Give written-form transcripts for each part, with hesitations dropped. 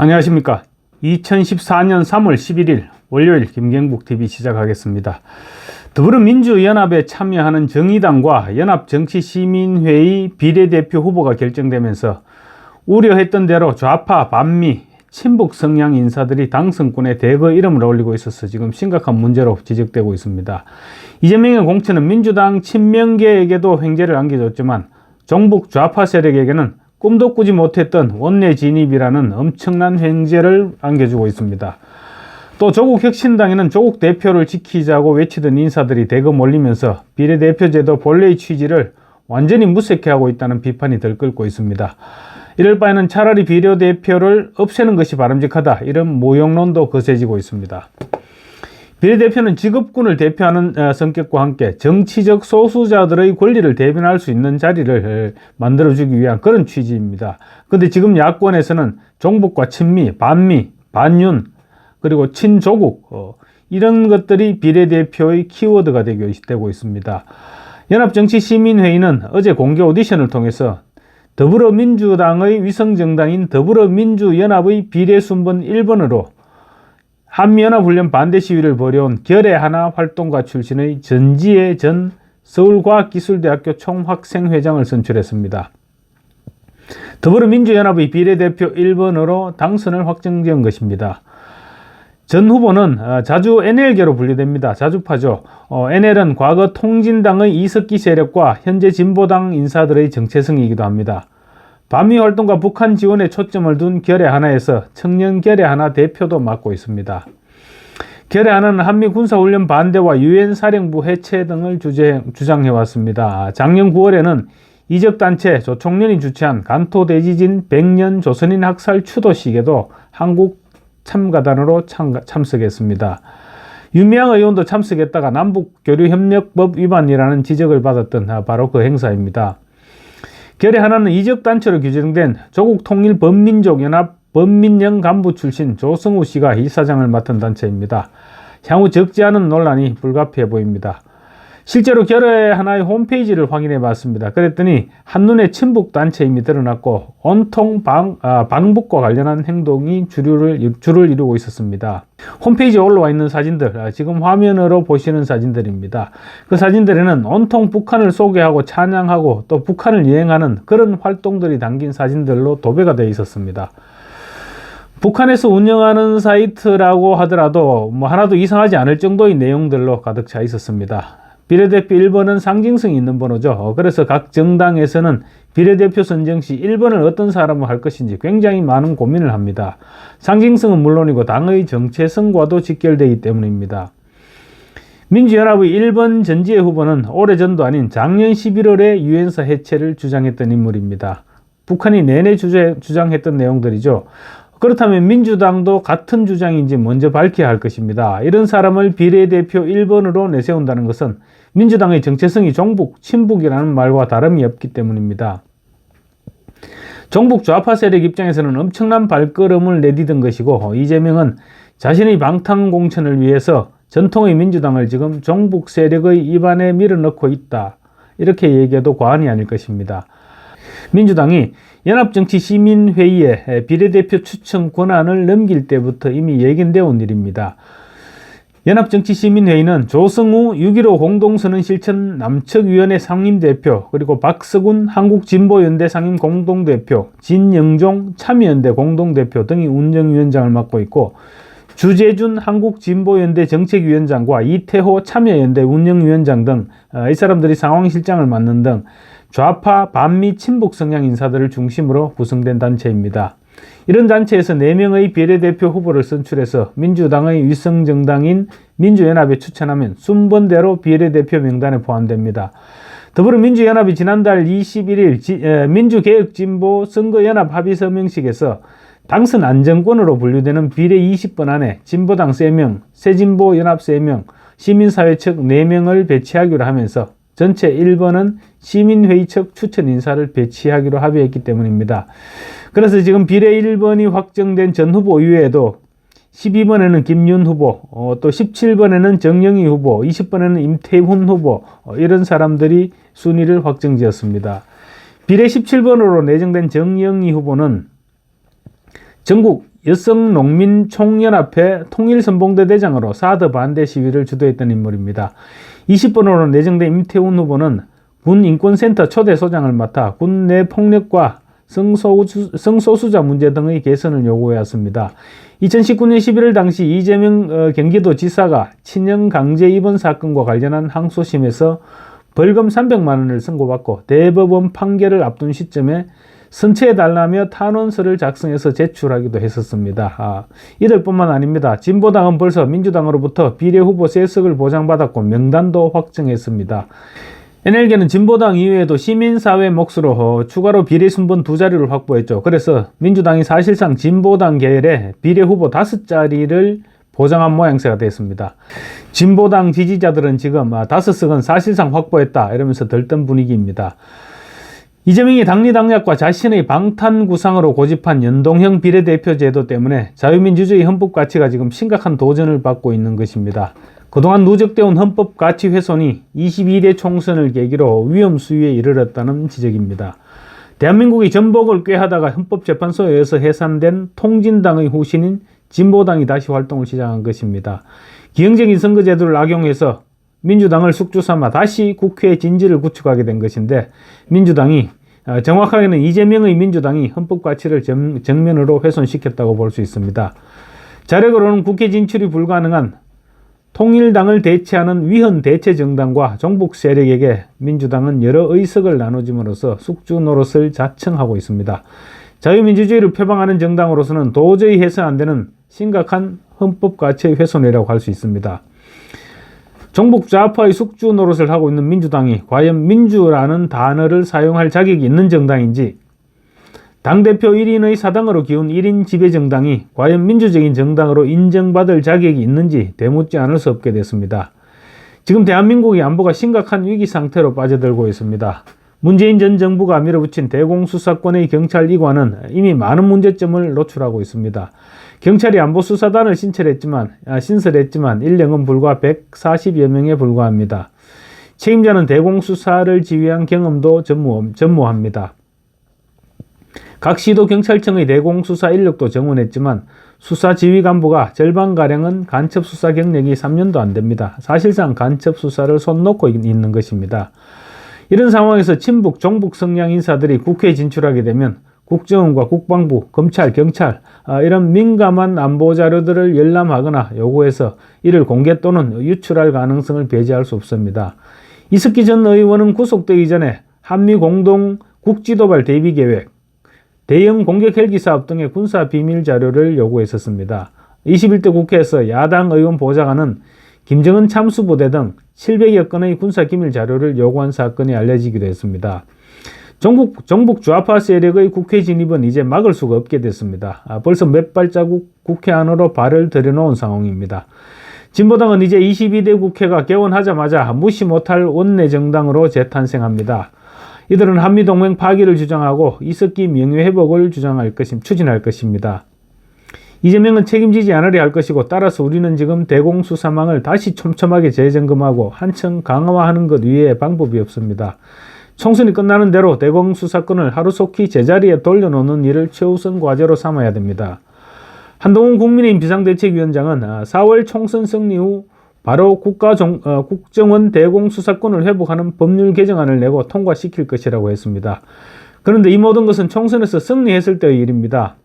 안녕하십니까. 2014년 3월 11일 월요일 김경북TV 시작하겠습니다. 더불어민주연합에 참여하는 정의당과 연합정치시민회의 비례대표 후보가 결정되면서 우려했던 대로 좌파, 반미, 친북 성향 인사들이 당선권에 대거 이름을 올리고 있어서 지금 심각한 문제로 지적되고 있습니다. 이재명의 공천은 민주당 친명계에게도 횡재를 안겨줬지만 종북 좌파 세력에게는 꿈도 꾸지 못했던 원내 진입이라는 엄청난 횡재를 안겨주고 있습니다. 또 조국 혁신당에는 조국 대표를 지키자고 외치던 인사들이 대거 몰리면서 비례대표제도 본래의 취지를 완전히 무색해하고 있다는 비판이 들끓고 있습니다. 이럴 바에는 차라리 비례대표를 없애는 것이 바람직하다, 이런 모욕론도 거세지고 있습니다. 비례대표는 직업군을 대표하는 성격과 함께 정치적 소수자들의 권리를 대변할 수 있는 자리를 만들어주기 위한 그런 취지입니다. 그런데 지금 야권에서는 종북과 친미, 반미, 반윤, 그리고 친조국, 이런 것들이 비례대표의 키워드가 되고 있습니다. 연합정치시민회의는 어제 공개 오디션을 통해서 더불어민주당의 위성정당인 더불어민주연합의 비례순번 1번으로 한미연합훈련 반대 시위를 벌여온 결의하나 활동가 출신의 전지혜 전 서울과학기술대학교 총학생회장을 선출했습니다. 더불어민주연합의 비례대표 1번으로 당선을 확정지은 것입니다. 전 후보는 자주 NL계로 분류됩니다. 자주파죠. NL은 과거 통진당의 이석기 세력과 현재 진보당 인사들의 정체성이기도 합니다. 반미 활동과 북한 지원에 초점을 둔 결의하나에서 청년 결의하나 대표도 맡고 있습니다. 결의하나는 한미 군사훈련 반대와 유엔 사령부 해체 등을 주장해왔습니다. 작년 9월에는 이적단체 조총련이 주최한 간토대지진 100년 조선인 학살 추도식에도 한국 참가단으로 참석했습니다. 유미양 의원도 참석했다가 남북교류협력법 위반이라는 지적을 받았던 바로 그 행사입니다. 결의하나는 이적단체로 규정된 조국통일범민족연합 범민영 간부 출신 조성우 씨가 이사장을 맡은 단체입니다. 향후 적지 않은 논란이 불가피해 보입니다. 실제로 결의하나의 홈페이지를 확인해 봤습니다. 그랬더니 한눈에 친북단체임이 드러났고 온통 방북과 관련한 행동이 줄을 이루고 있었습니다. 홈페이지에 올라와 있는 사진들, 지금 화면으로 보시는 사진들입니다. 그 사진들에는 온통 북한을 소개하고 찬양하고 또 북한을 여행하는 그런 활동들이 담긴 사진들로 도배가 되어 있었습니다. 북한에서 운영하는 사이트라고 하더라도 하나도 이상하지 않을 정도의 내용들로 가득 차 있었습니다. 비례대표 1번은 상징성이 있는 번호죠. 그래서 각 정당에서는 비례대표 선정 시 1번을 어떤 사람을 할 것인지 굉장히 많은 고민을 합니다. 상징성은 물론이고 당의 정체성과도 직결되기 때문입니다. 민주연합의 1번 전지혜 후보는 오래전도 아닌 작년 11월에 유엔사 해체를 주장했던 인물입니다. 북한이 내내 주장했던 내용들이죠. 그렇다면 민주당도 같은 주장인지 먼저 밝혀야 할 것입니다. 이런 사람을 비례대표 1번으로 내세운다는 것은 민주당의 정체성이 종북, 친북이라는 말과 다름이 없기 때문입니다. 종북 좌파 세력 입장에서는 엄청난 발걸음을 내디딘 것이고, 이재명은 자신의 방탄 공천을 위해서 전통의 민주당을 지금 종북 세력의 입안에 밀어넣고 있다, 이렇게 얘기해도 과언이 아닐 것입니다. 민주당이 연합정치시민회의에 비례대표 추천 권한을 넘길 때부터 이미 예견되어 온 일입니다. 연합정치시민회의는 조성우 6.15 공동선언 실천 남측위원회 상임대표, 그리고 박서군 한국진보연대 상임 공동대표, 진영종 참여연대 공동대표 등이 운영위원장을 맡고 있고, 주재준 한국진보연대 정책위원장과 이태호 참여연대 운영위원장 등 이 사람들이 상황실장을 맡는 등 좌파, 반미, 친북 성향 인사들을 중심으로 구성된 단체입니다. 이런 단체에서 4명의 비례대표 후보를 선출해서 민주당의 위성정당인 민주연합에 추천하면 순번대로 비례대표 명단에 포함됩니다. 더불어민주연합이 지난달 21일 민주개혁진보 선거연합 합의서명식에서 당선 안정권으로 분류되는 비례 20번 안에 진보당 3명, 새진보연합 3명, 시민사회 측 4명을 배치하기로 하면서 전체 1번은 시민회의 측 추천 인사를 배치하기로 합의했기 때문입니다. 그래서 지금 비례 1번이 확정된 전 후보 이외에도 12번에는 김윤 후보, 또 17번에는 정영희 후보, 20번에는 임태훈 후보, 이런 사람들이 순위를 확정지었습니다. 비례 17번으로 내정된 정영희 후보는 전국 여성농민총연합회 통일선봉대 대장으로 사드 반대 시위를 주도했던 인물입니다. 20번으로 내정된 임태훈 후보는 군인권센터 초대 소장을 맡아 군 내 폭력과 성소수자 문제 등의 개선을 요구해왔습니다. 2019년 11월 당시 이재명 경기도지사가 친형 강제 입원 사건과 관련한 항소심에서 벌금 300만 원을 선고받고 대법원 판결을 앞둔 시점에 선처해달라며 탄원서를 작성해서 제출하기도 했었습니다. 이들 뿐만 아닙니다. 진보당은 벌써 민주당으로부터 비례후보 3석을 보장받았고 명단도 확정했습니다. NL계는 진보당 이외에도 시민사회 몫으로 추가로 비례순번 2자리를 확보했죠. 그래서 민주당이 사실상 진보당 계열의 비례후보 5자리를 보장한 모양새가 됐습니다. 진보당 지지자들은 지금 5석은 사실상 확보했다 이러면서 들뜬 분위기입니다. 이재명이 당리당략과 자신의 방탄구상으로 고집한 연동형 비례대표 제도 때문에 자유민주주의 헌법가치가 지금 심각한 도전을 받고 있는 것입니다. 그동안 누적되어 온 헌법가치 훼손이 22대 총선을 계기로 위험 수위에 이르렀다는 지적입니다. 대한민국이 전복을 꾀하다가 헌법재판소에 의해서 해산된 통진당의 후신인 진보당이 다시 활동을 시작한 것입니다. 기형적인 선거제도를 악용해서 민주당을 숙주 삼아 다시 국회 진지를 구축하게 된 것인데, 민주당이 정확하게는 이재명의 민주당이 헌법가치를 정면으로 훼손시켰다고 볼 수 있습니다. 자력으로는 국회 진출이 불가능한 통일당을 대체하는 위헌 대체 정당과 종북 세력에게 민주당은 여러 의석을 나눠줌으로써 숙주 노릇을 자청하고 있습니다. 자유민주주의를 표방하는 정당으로서는 도저히 해서 안 되는 심각한 헌법가치의 훼손이라고 할 수 있습니다. 종북 좌파의 숙주 노릇을 하고 있는 민주당이 과연 민주라는 단어를 사용할 자격이 있는 정당인지, 당대표 1인의 사당으로 기운 1인 지배정당이 과연 민주적인 정당으로 인정받을 자격이 있는지 되묻지 않을 수 없게 됐습니다. 지금 대한민국의 안보가 심각한 위기 상태로 빠져들고 있습니다. 문재인 전 정부가 밀어붙인 대공수사권의 경찰 이관은 이미 많은 문제점을 노출하고 있습니다. 경찰이 안보수사단을 신설했지만 인력은 불과 140여 명에 불과합니다. 책임자는 대공수사를 지휘한 경험도 전무합니다. 각 시도 경찰청의 대공수사 인력도 정원했지만 수사지휘 간부가 절반가량은 간첩수사 경력이 3년도 안 됩니다. 사실상 간첩수사를 손 놓고 있는 것입니다. 이런 상황에서 친북, 종북 성향 인사들이 국회에 진출하게 되면 국정원과 국방부, 검찰, 경찰 이런 민감한 안보 자료들을 열람하거나 요구해서 이를 공개 또는 유출할 가능성을 배제할 수 없습니다. 이석기 전 의원은 구속되기 전에 한미 공동 국지도발 대비계획, 대형 공격 헬기 사업 등의 군사 비밀 자료를 요구했었습니다. 21대 국회에서 야당 의원 보좌관은 김정은 참수부대 등 700여 건의 군사 기밀 자료를 요구한 사건이 알려지기도 했습니다. 정북 좌파 세력의 국회 진입은 이제 막을 수가 없게 됐습니다. 벌써 몇 발자국 국회 안으로 발을 들여놓은 상황입니다. 진보당은 이제 22대 국회가 개원하자마자 무시 못할 원내정당으로 재탄생합니다. 이들은 한미동맹 파기를 주장하고 이석기 명예회복을 추진할 것입니다. 이재명은 책임지지 않으려 할 것이고, 따라서 우리는 지금 대공수사망을 다시 촘촘하게 재점검하고 한층 강화하는 것 외에 방법이 없습니다. 총선이 끝나는 대로 대공수사권을 하루속히 제자리에 돌려놓는 일을 최우선 과제로 삼아야 됩니다. 한동훈 국민의힘 비상대책위원장은 4월 총선 승리 후 바로 국정원 대공수사권을 회복하는 법률 개정안을 내고 통과시킬 것이라고 했습니다. 그런데 이 모든 것은 총선에서 승리했을 때의 일입니다.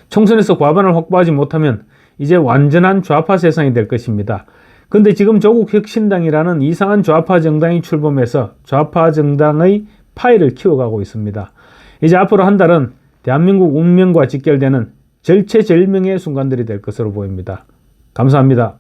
총선에서 과반을 확보하지 못하면 이제 완전한 좌파 세상이 될 것입니다. 그런데 지금 조국혁신당이라는 이상한 좌파 정당이 출범해서 좌파 정당의 파이를 키워가고 있습니다. 이제 앞으로 한 달은 대한민국 운명과 직결되는 절체절명의 순간들이 될 것으로 보입니다. 감사합니다.